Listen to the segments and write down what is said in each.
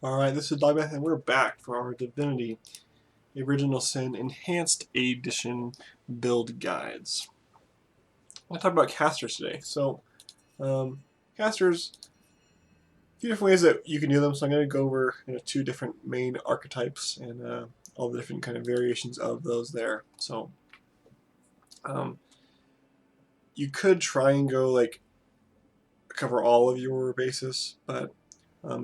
Alright, this is Dogbath, and we're back for our Divinity Original Sin Enhanced Edition build guides. I'll talk about casters today. Casters, a few different ways that you can do them. So I'm going to go over two different main archetypes and all the different kind of variations of those there. So you could try and go like cover all of your bases, but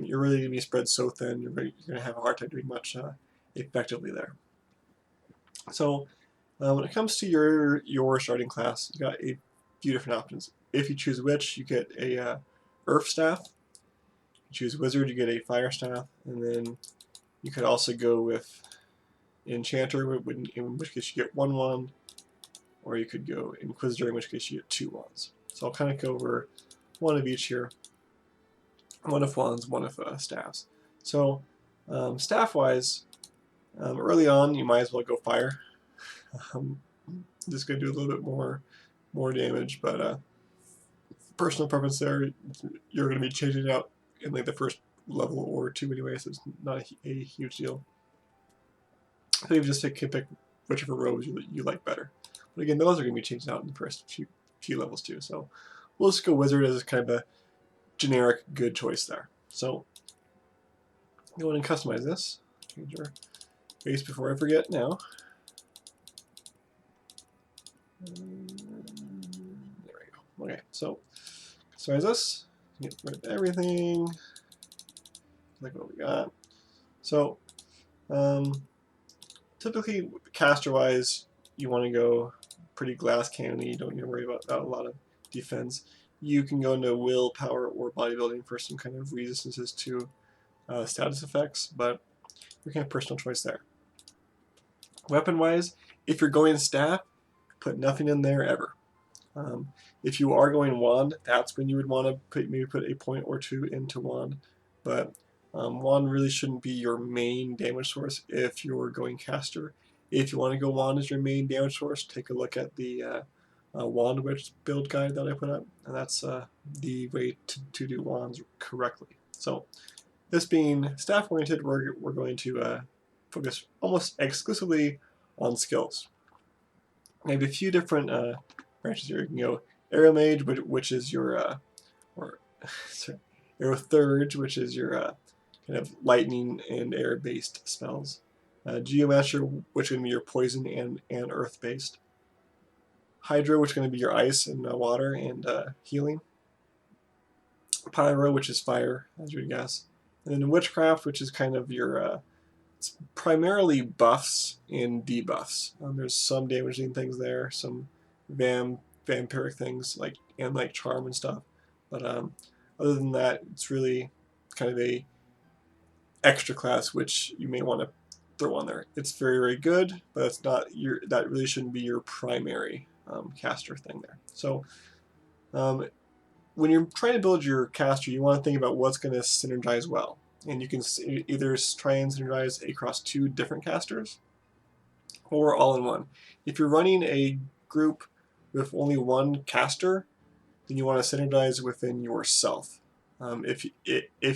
you're really going to be spread so thin, you're going to have a hard time doing much effectively there. So when it comes to your starting class, you got a few different options. If you choose Witch, you get a Earth Staff. If you choose Wizard, you get a Fire Staff, and then you could also go with Enchanter, in which case you get one wand, or you could go Inquisitor, in which case you get two wands. So I'll kind of go over one of each here. One of wands, one of staffs. So staff-wise, early on you might as well go Fire. Just going to do a little bit more damage, but personal preference there. You're going to be changing it out in like the first level or two anyway, so it's not a huge deal. So you just pick whichever rows you like better. But again, those are going to be changed out in the first few levels too. So we'll just go Wizard as kind of a generic good choice there. So go ahead and customize this. Change our base before I forget now. There we go. Okay, so customize this. Get rid of everything. Like what we got. So typically caster-wise, you want to go pretty glass cannon-y. You don't need to worry about a lot of defense. You can go into willpower or bodybuilding for some kind of resistances to status effects, but your kind of personal choice there. Weapon-wise, if you're going staff, put nothing in there ever. If you are going wand, that's when you would want to maybe put a point or two into wand, but wand really shouldn't be your main damage source if you're going caster. If you want to go wand as your main damage source, take a look at the Wand Witch build guide that I put up, and that's the way to do wands correctly. So this being staff oriented, we're going to focus almost exclusively on skills. I have a few different branches here. You can go Aero Mage, which is your Aero Thurge, which is your kind of lightning and air based spells. Geomancer, which is going to be your poison and earth based. Hydro, which is going to be your ice and water and healing. Pyro, which is fire, as you would guess. And then Witchcraft, which is kind of your it's primarily buffs and debuffs. There's some damaging things there, some vampiric things like charm and stuff. But other than that, it's really kind of a extra class which you may want to throw on there. It's very, very good, but it's not that really shouldn't be your primary caster thing there. So when you're trying to build your caster, you want to think about what's going to synergize well. And you can either try and synergize across two different casters or all in one. If you're running a group with only one caster, then you want to synergize within yourself. If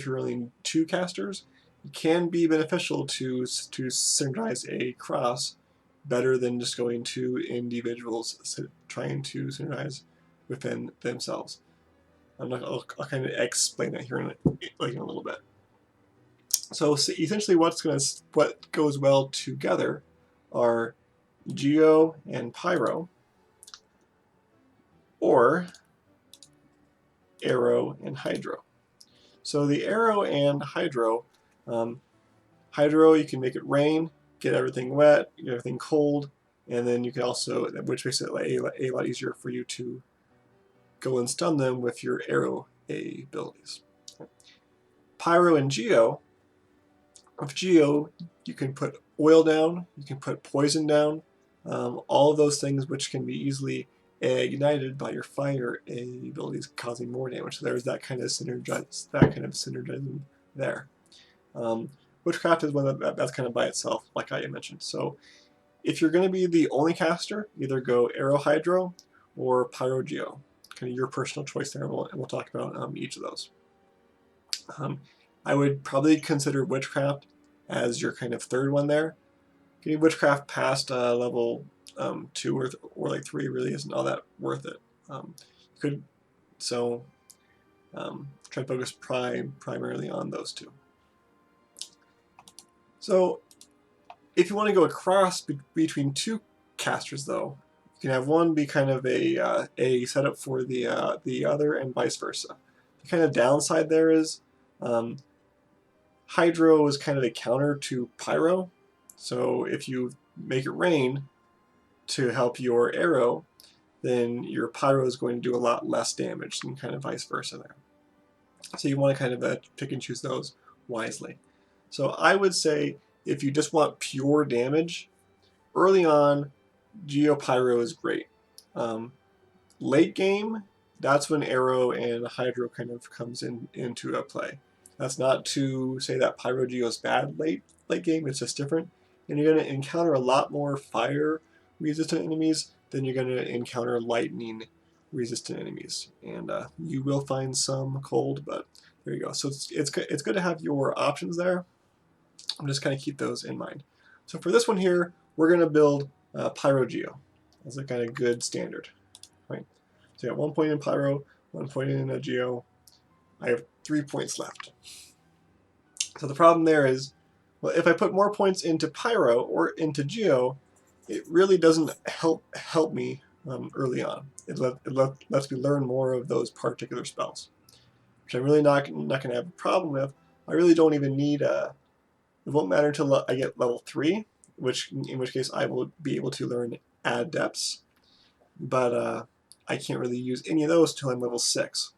you're running two casters, it can be beneficial to synergize across better than just going to individuals trying to synergize within themselves. I'll kind of explain that here in a little bit. So essentially, what goes well together are Geo and Pyro, or Aero and Hydro. So the Aero and Hydro, Hydro, you can make it rain, get everything wet, get everything cold, and then you can also, which makes it a lot easier for you to go and stun them with your Aero abilities. Pyro and Geo. With Geo, you can put oil down, you can put poison down, all of those things which can be easily ignited by your fire abilities, causing more damage. So there's that kind of synergism there. Witchcraft is one that's kind of by itself, like I mentioned. So if you're going to be the only caster, either go Aero-Hydro or Pyro-Geo. Kind of your personal choice there, and we'll talk about each of those. I would probably consider Witchcraft as your kind of third one there. Getting Witchcraft past level 2 or like 3 really isn't all that worth it. You could try to focus primarily on those two. So if you want to go across between two casters, though, you can have one be kind of a setup for the other, and vice versa. The kind of downside there is Hydro is kind of a counter to Pyro. So if you make it rain to help your Aero, then your Pyro is going to do a lot less damage, and kind of vice versa there. So you want to kind of pick and choose those wisely. So I would say if you just want pure damage, early on, Geo Pyro is great. Late game, that's when Aero and Hydro kind of comes into a play. That's not to say that Pyro-Geo is bad late game, it's just different. And you're going to encounter a lot more fire resistant enemies than you're going to encounter lightning resistant enemies. And you will find some cold, but there you go. So it's good to have your options there. I'm just kind of keep those in mind. So for this one here, we're going to build Pyro-Geo as a kind of good standard. Right? So you got 1 point in Pyro, 1 point in a Geo. I have 3 points left. So the problem there is, well, if I put more points into Pyro or into Geo, it really doesn't help me early on. It lets me learn more of those particular spells, which I'm really not going to have a problem with. I really don't even need it won't matter until I get level 3, in which case I will be able to learn Adepts, but I can't really use any of those till I'm level 6.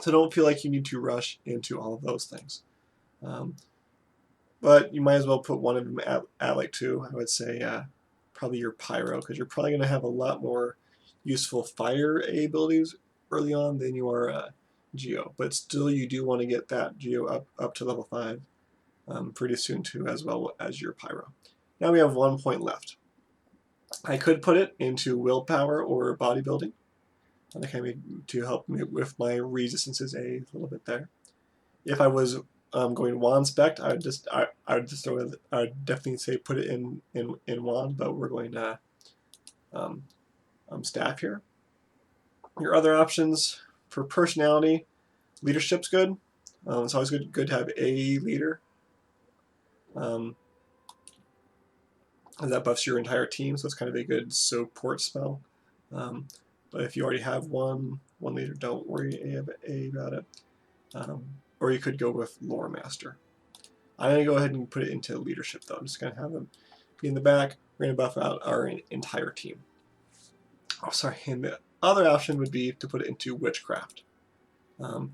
So don't feel like you need to rush into all of those things. But you might as well put one of them at like 2. I would say probably your Pyro, because you're probably going to have a lot more useful fire abilities early on than you are Geo. But still, you do want to get that Geo up to level 5 pretty soon too, as well as your Pyro. Now we have 1 point left. I could put it into Willpower or Bodybuilding, to help me with my resistances a little bit there. If I was going Wand Spect, I would definitely say put it in Wand, but we're going to Staff here. Your other options for personality, Leadership's good. It's always good to have a leader. As that buffs your entire team, so it's kind of a good support spell. But if you already have one leader, don't worry about it. Or you could go with Lore Master. I'm going to go ahead and put it into Leadership, though. I'm just going to have him be in the back. We're going to buff out our entire team. Oh, sorry. And the other option would be to put it into Witchcraft. Don't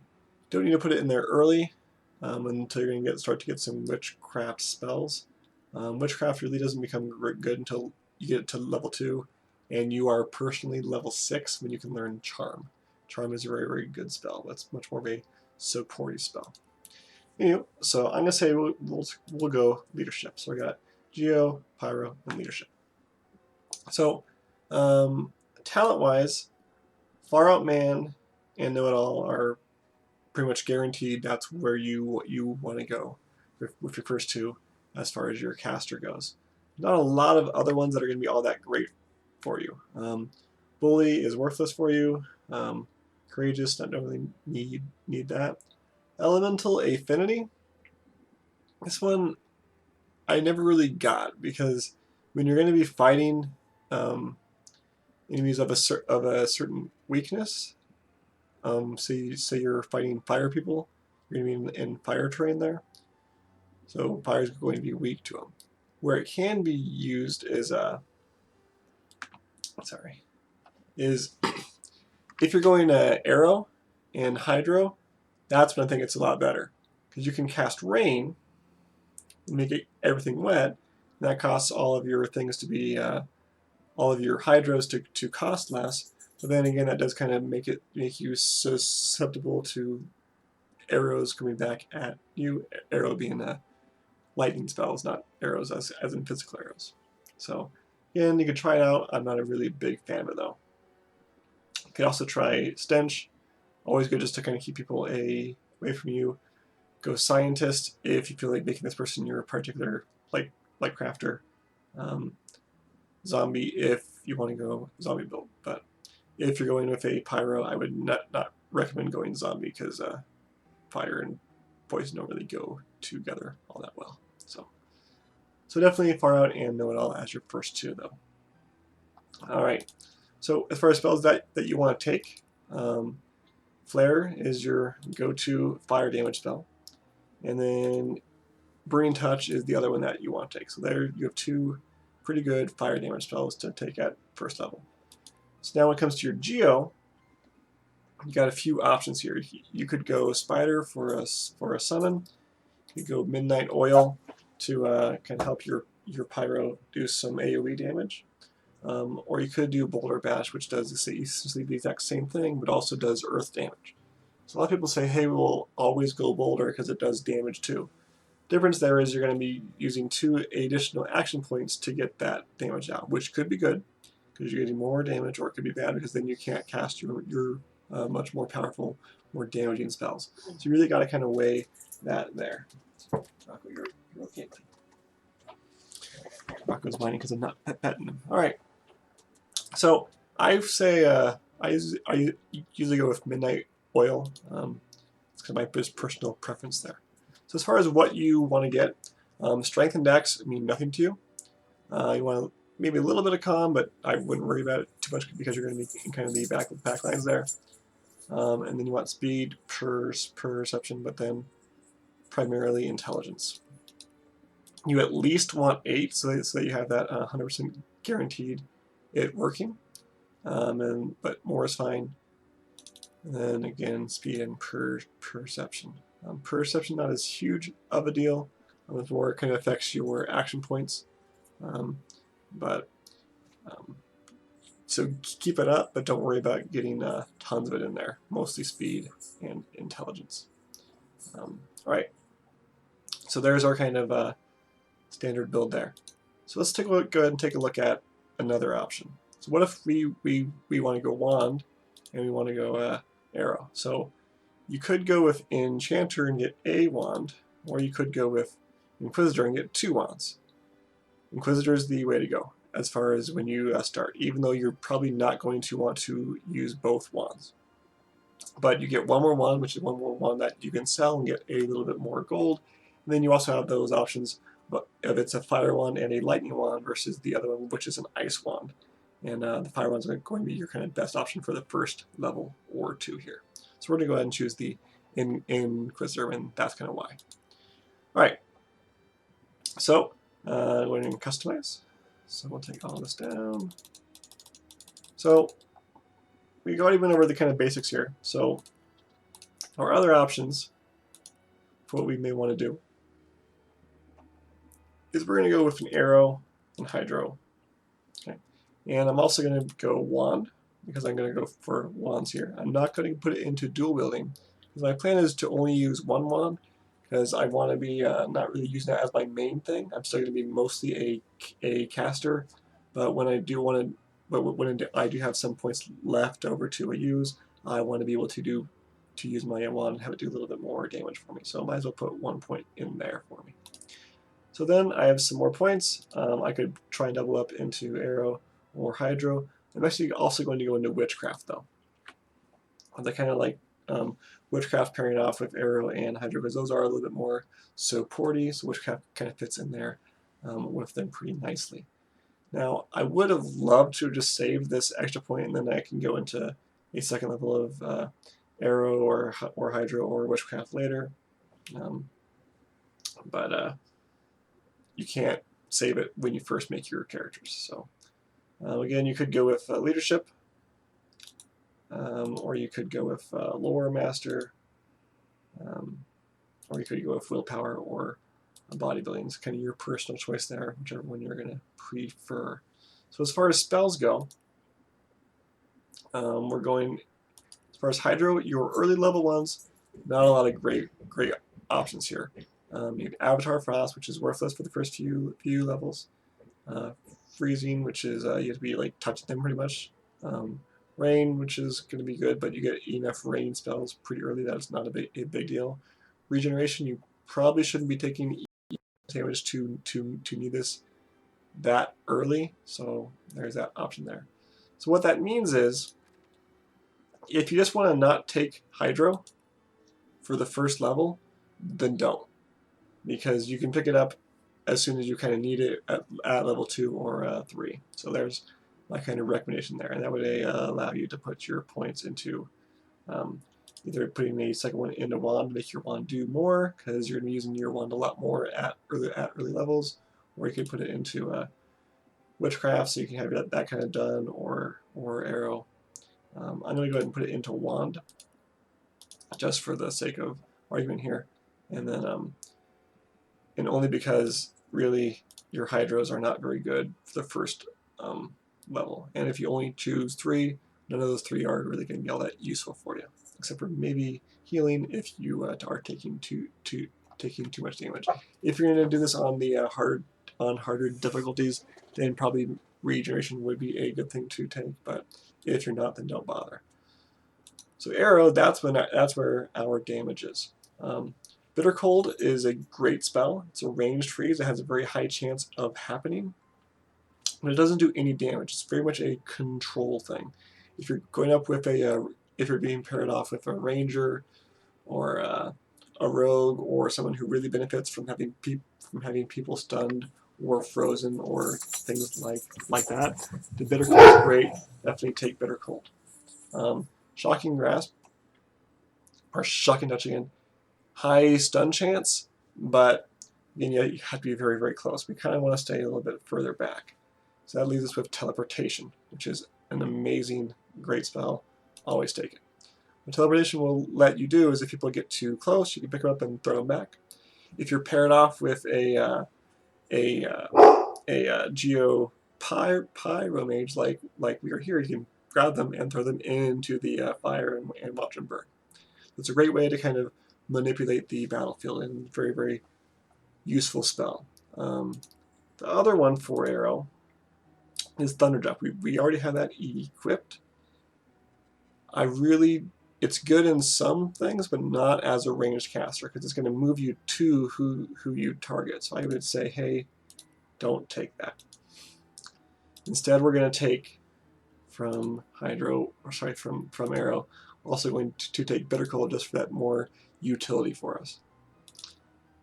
need to put it in there early until you're going to start to get some Witchcraft spells. Witchcraft really doesn't become good until you get to level 2, and you are personally level 6 when you can learn Charm. Charm is a very, very good spell. That's much more of a supporty spell. Anyway, so I'm going to say we'll go Leadership. So I got Geo, Pyro, and Leadership. So talent-wise, Far Out Man and Know It All are pretty much guaranteed. That's where you want to go with your first two as far as your caster goes. Not a lot of other ones that are going to be all that great for you. Bully is worthless for you. Courageous, don't really need that. Elemental Affinity. This one I never really got, because when you're going to be fighting enemies of a certain weakness, say you're fighting fire people, you're going to be in fire terrain there. So fire is going to be weak to them. Where it can be used is if you're going Aero and Hydro, that's when I think it's a lot better, because you can cast Rain and make everything wet, and that costs all of your things to be all of your Hydros to cost less. But then again, that does kind of make you susceptible to arrows coming back at you. Arrow being lightning spells, not arrows as in physical arrows. So again, you could try it out. I'm not a really big fan of it though. You could also try Stench. Always good just to kind of keep people away from you. go Scientist if you feel like making this person your particular light crafter. Zombie if you want to go zombie build. But if you're going with a Pyro, I would not recommend going zombie because fire and poison don't really go together all that well. So definitely Far Out and Know It All as your first two, though. All right. So as far as spells that you want to take, Flare is your go-to fire damage spell, and then Burning Touch is the other one that you want to take. So there you have two pretty good fire damage spells to take at first level. So now when it comes to your Geo, you got a few options here. You could go Spider for a summon. You could go Midnight Oil to kind of help your Pyro do some AoE damage. Or you could do Boulder Bash, which does essentially the exact same thing, but also does earth damage. So a lot of people say, hey, we'll always go Boulder because it does damage too. Difference there is you're going to be using 2 additional action points to get that damage out, which could be good because you're getting more damage, or it could be bad because then you can't cast your much more powerful, more damaging spells. So you really got to kind of weigh that there. Rocco, you're okay. Rocco's whining because I'm not petting him. All right. So I say I usually go with Midnight Oil. It's kind of my personal preference there. So as far as what you want to get, Strength and Dex mean nothing to you. You want maybe a little bit of Calm, but I wouldn't worry about it too much because you're going to be in kind of the back lines there. And then you want Speed, Perception, but then primarily Intelligence. You at least want 8, so that you have that 100% guaranteed it working, but more is fine. And then again, Speed and Perception. Perception not as huge of a deal. It's more kind of affects your action points, so keep it up, but don't worry about getting tons of it in there. Mostly Speed and Intelligence. All right. So there's our kind of standard build there. So let's go ahead and take a look at another option. So what if we want to go Wand and we want to go Arrow? So you could go with Enchanter and get a wand, or you could go with Inquisitor and get 2 wands. Inquisitor is the way to go as far as when you start, even though you're probably not going to want to use both wands. But you get 1 more wand, which is 1 more wand that you can sell and get a little bit more gold. And then you also have those options, but if it's a fire wand and a lightning wand versus the other one, which is an ice wand. And the fire wand is going to be your kind of best option for the first level or 2 here. So we're going to go ahead and choose the Inquisitor, and that's kind of why. All right. So we're going to customize. So we'll take all this down. So we already went over the kind of basics here. So our other options for what we may want to do is we're going to go with an Aero and Hydro. Okay. And I'm also going to go Wand because I'm going to go for wands here. I'm not going to put it into dual wielding because my plan is to only use 1 wand because I want to be not really using that as my main thing. I'm still going to be mostly a caster, but when I do want to, when I do have some points left over to use, I want to be able to use my wand and have it do a little bit more damage for me. So I might as well put 1 point in there for me. So then I have some more points. I could try and double up into Aero or Hydro. I'm actually also going to go into Witchcraft though. I kind of like Witchcraft pairing off with Aero and Hydro because those are a little bit more supporty, so Witchcraft kind of fits in there with them pretty nicely. Now, I would have loved to just save this extra point and then I can go into a second level of Aero or Hydro or Witchcraft later. But you can't save it when you first make your characters. So again, you could go with Leadership, or you could go with Lore Master, or you could go with Willpower or Bodybuilding. It's kind of your personal choice there, whichever one you're going to prefer. So as far as spells go, we're going, as far as Hydro, your early level ones, not a lot of great options here. You have Avatar Frost, which is worthless for the first few levels. Freezing, which is you have to be like touching them pretty much. Rain, which is going to be good, but you get enough rain spells pretty early that it's not a big deal. regeneration, you probably shouldn't be taking damage to need this that early. So there's that option there. So what that means is, if you just want to not take Hydro for the first level, then don't, because you can pick it up as soon as you kind of need it at level 2 or 3. So there's my kind of recommendation there, and that would allow you to put your points into either putting a second one into wand to make your wand do more, because you're going to be using your wand a lot more at early levels, or you could put it into witchcraft so you can have that kind of done, or arrow. I'm going to go ahead and put it into wand just for the sake of argument here, and then and only because really your hydros are not very good for the first level, and if you only choose 3, none of those 3 are really going to be all that useful for you, except for maybe healing if you are taking too much damage. If you're going to do this on the harder difficulties, then probably regeneration would be a good thing to take, but if you're not, then don't bother. So arrow, that's where our damage is. Bitter Cold is a great spell. It's a ranged freeze. It has a very high chance of happening, but it doesn't do any damage. It's very much a control thing. If you're going up with if you're being paired off with a ranger or a rogue or someone who really benefits from having people stunned or frozen or things like that, the Bitter Cold is great. Definitely take Bitter Cold. Shocking Grasp or Shocking Touch again. High stun chance, but again, you have to be very, very close. We kind of want to stay a little bit further back. So that leaves us with Teleportation, which is an amazing, great spell. Always take it. What Teleportation will let you do is if people get too close, you can pick them up and throw them back. If you're paired off with a Geo Pyro Mage like we are here, you can grab them and throw them into the fire and watch them burn. It's a great way to kind of manipulate the battlefield, and very, very useful spell. The other one for arrow is Thunderdrop. We already have that equipped. It's good in some things, but not as a ranged caster, because it's going to move you to who you target. So I would say, hey, don't take that. Instead, we're going to take from Hydro, or sorry, from arrow. We're also going to take Bitter Cold just for that more utility for us.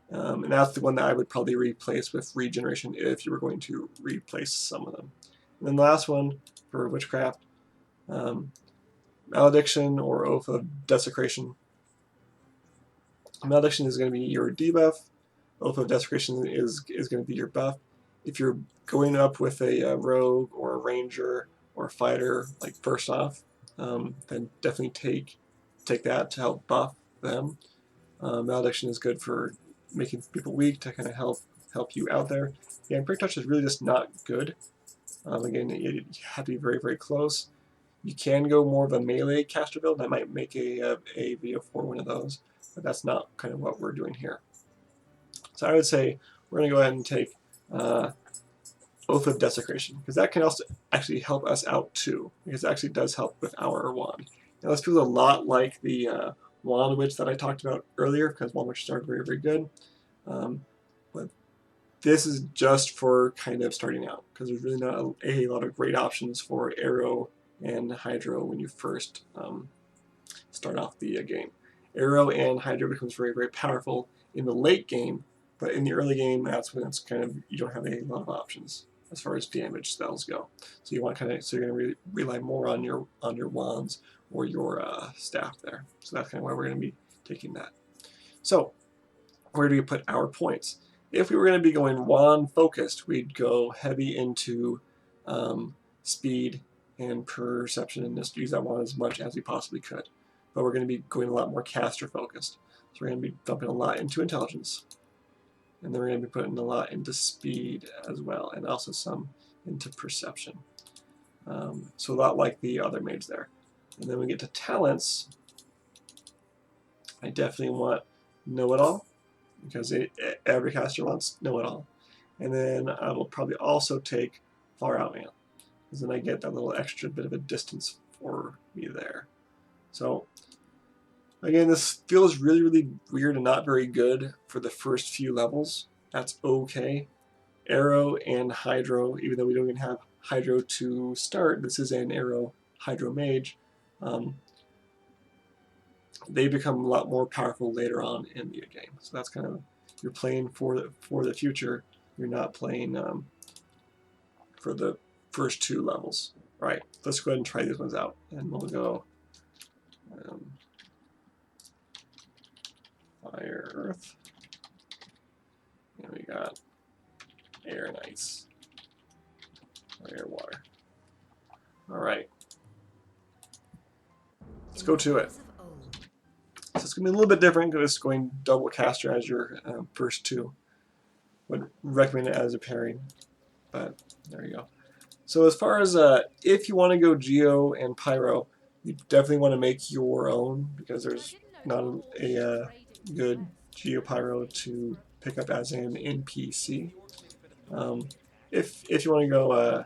And that's the one that I would probably replace with regeneration if you were going to replace some of them. And then the last one for witchcraft, Malediction or Oath of Desecration. Malediction is going to be your debuff. Oath of Desecration is going to be your buff. If you're going up with a rogue or a ranger or a fighter, like first off, then definitely take that to help buff them. Malediction is good for making people weak to kind of help you out there. Yeah, and Break Touch is really just not good. Again, you have to be very, very close. You can go more of a melee caster build. I might make a video for one of those, but that's not kind of what we're doing here. So I would say we're going to go ahead and take Oath of Desecration, because that can also actually help us out too, because it actually does help with our wand. Now this feels a lot like the Wand Witch that I talked about earlier, because Wand Witches are very, very good. But this is just for kind of starting out, because there's really not a lot of great options for Arrow and Hydro when you first start off the game. Arrow and Hydro becomes very, very powerful in the late game, but in the early game, that's when it's kind of, you don't have a lot of options as far as damage spells go. So you want so you're going to rely more on your wands or your staff there. So that's kind of why we're going to be taking that. So where do we put our points? If we were going to be going wand focused, we'd go heavy into speed and perception and just use that wand as much as we possibly could. But we're going to be going a lot more caster focused. So we're going to be dumping a lot into intelligence. And then we're going to be putting a lot into speed as well, and also some into perception. So a lot like the other mage there. And then we get to talents. I definitely want Know-It-All, because every caster wants Know-It-All. And then I will probably also take Far Out Man, because then I get that little extra bit of a distance for me there. So Again, this feels really, really weird and not very good for the first few levels. That's okay. Aero and Hydro, even though we don't even have Hydro to start, this is an Aero-Hydro mage. They become a lot more powerful later on in the game. So that's kind of, you're playing for the future. You're not playing for the first two levels. All right, let's go ahead and try these ones out. And we'll go Fire, Earth. And we got Air and Ice. Or Air, Water. All right. Let's go to it. So it's going to be a little bit different because it's going double caster as your first two. Would recommend it as a pairing, but there you go. So as far as if you want to go Geo and Pyro, you definitely want to make your own because there's not a good Geo Pyro to pick up as an NPC. If you want to go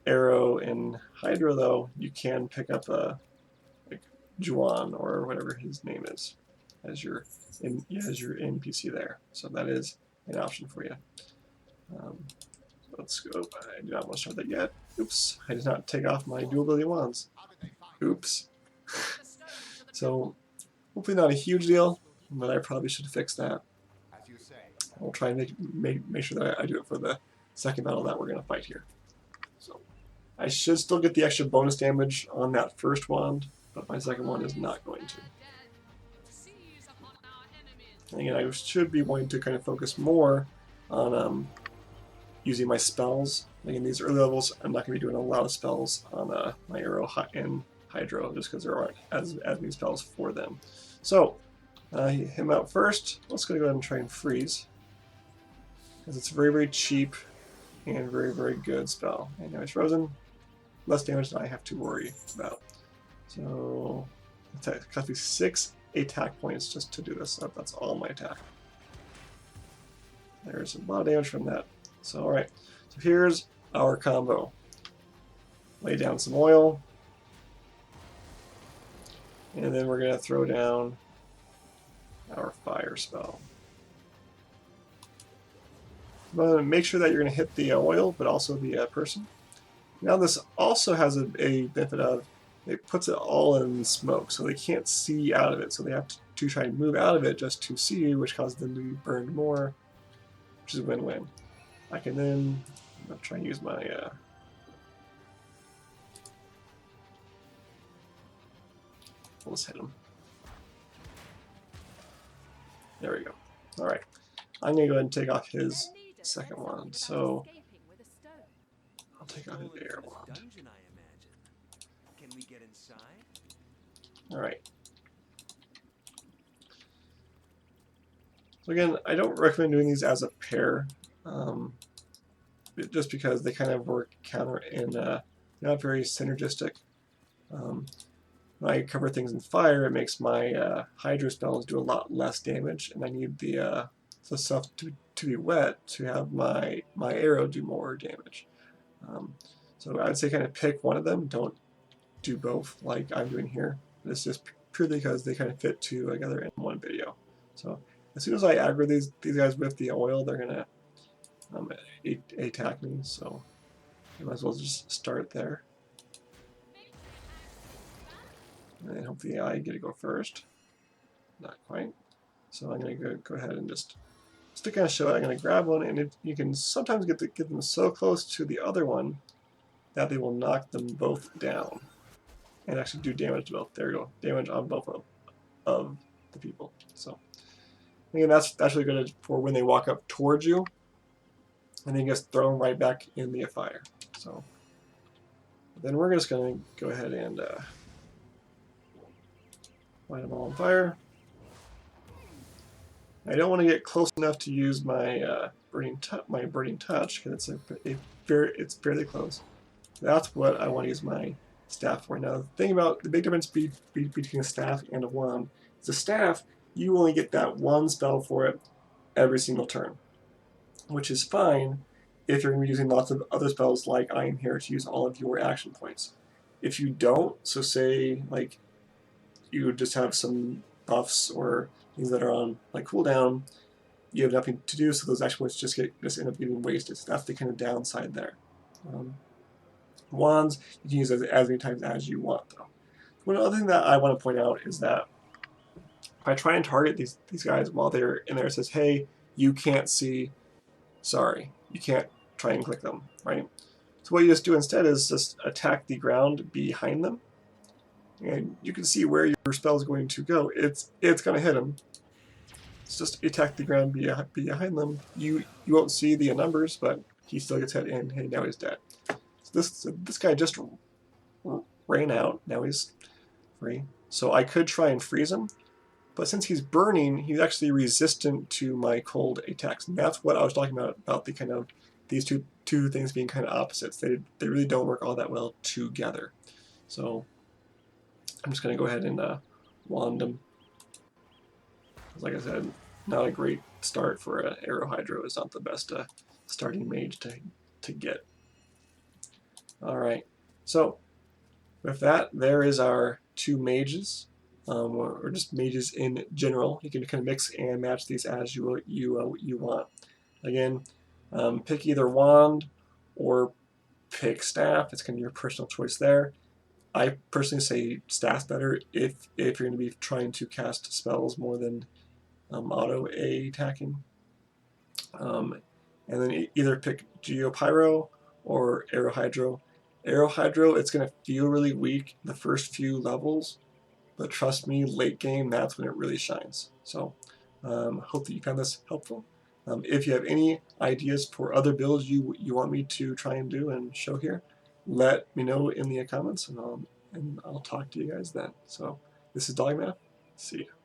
Aero and Hydro though, you can pick up like Juan or whatever his name is as your NPC there. So that is an option for you. Let's go. I do not want to start that yet. Oops, I did not take off my dual ability wands. Oops. So hopefully not a huge deal, but I probably should fix that. I'll try and make sure that I do it for the second battle that we're going to fight here. So I should still get the extra bonus damage on that first wand, but my second one is not going to. And again, I should be wanting to kind of focus more on using my spells. Like in these early levels, I'm not going to be doing a lot of spells on my Aero and Hydro just because there aren't as many spells for them. So, him out first. Let's go ahead and try and freeze. Because it's a very, very cheap and very, very good spell. And now he's frozen. Less damage than I have to worry about. So, it cost me 6 attack points just to do this. So that's all my attack. There's a lot of damage from that. So, alright. So here's our combo. Lay down some oil. And then we're going to throw down our fire spell. But make sure that you're going to hit the oil, but also the person. Now this also has a benefit of it puts it all in smoke, so they can't see out of it. So they have to try and move out of it just to see you, which causes them to be burned more, which is a win-win. I can then try and use my let's hit him. There we go. All right, I'm gonna go ahead and take off his second wand. So I'll take off his air wand. All right. So again, I don't recommend doing these as a pair, just because they kind of work counter and not very synergistic. When I cover things in fire, it makes my Hydro spells do a lot less damage, and I need the stuff to be wet to have my arrow do more damage. So I would say kind of pick one of them. Don't do both like I'm doing here. It's just purely because they kind of fit together in one video. So as soon as I aggro these guys with the oil, they're gonna attack me. So I might as well just start there. And hopefully I get to go first. Not quite. So I'm going to go ahead and just to kind of show it, I'm going to grab one, and you can sometimes get them so close to the other one that they will knock them both down and actually do damage to both. There you go, damage on both of the people. So again, that's really good for when they walk up towards you, and then you just throw them right back in the fire. So then we're just going to go ahead and light them all on fire. I don't want to get close enough to use my burning touch because it's fairly close. That's what I want to use my staff for. Now, the big difference between a staff and a wand is a staff, you only get that one spell for it every single turn, which is fine if you're going to be using lots of other spells like I am here to use all of your action points. If you don't, so say like you just have some buffs or things that are on like cooldown, you have nothing to do, so those action points just end up getting wasted. So that's the kind of downside there. Wands you can use as many times as you want, though. One other thing that I want to point out is that if I try and target these guys while they're in there, it says, "Hey, you can't see. Sorry, you can't try and click them." Right. So what you just do instead is just attack the ground behind them, and you can see where your spell is going to go. It's going to hit them. It's just attack the ground behind them. You won't see the numbers, but he still gets hit, and hey, now he's dead. So this guy just ran out. Now he's free. So I could try and freeze him, but since he's burning, he's actually resistant to my cold attacks. And that's what I was talking about the kind of these two things being kind of opposites. They really don't work all that well together. So I'm just going to go ahead and wand him. Like I said, not a great start for an Aero-Hydro. It's not the best starting mage to get. Alright, so with that, there is our two mages, or just mages in general. You can kind of mix and match these as you want. Again, pick either wand or pick staff. It's kind of your personal choice there. I personally say staff's better if you're going to be trying to cast spells more than auto attacking. And then either pick Geo Pyro or Aero-Hydro. Aero-Hydro, it's going to feel really weak the first few levels, but trust me, late game, that's when it really shines. So hope that you found this helpful. If you have any ideas for other builds you want me to try and do and show here, let me know in the comments, and I'll talk to you guys then. So this is Dogmath. See ya.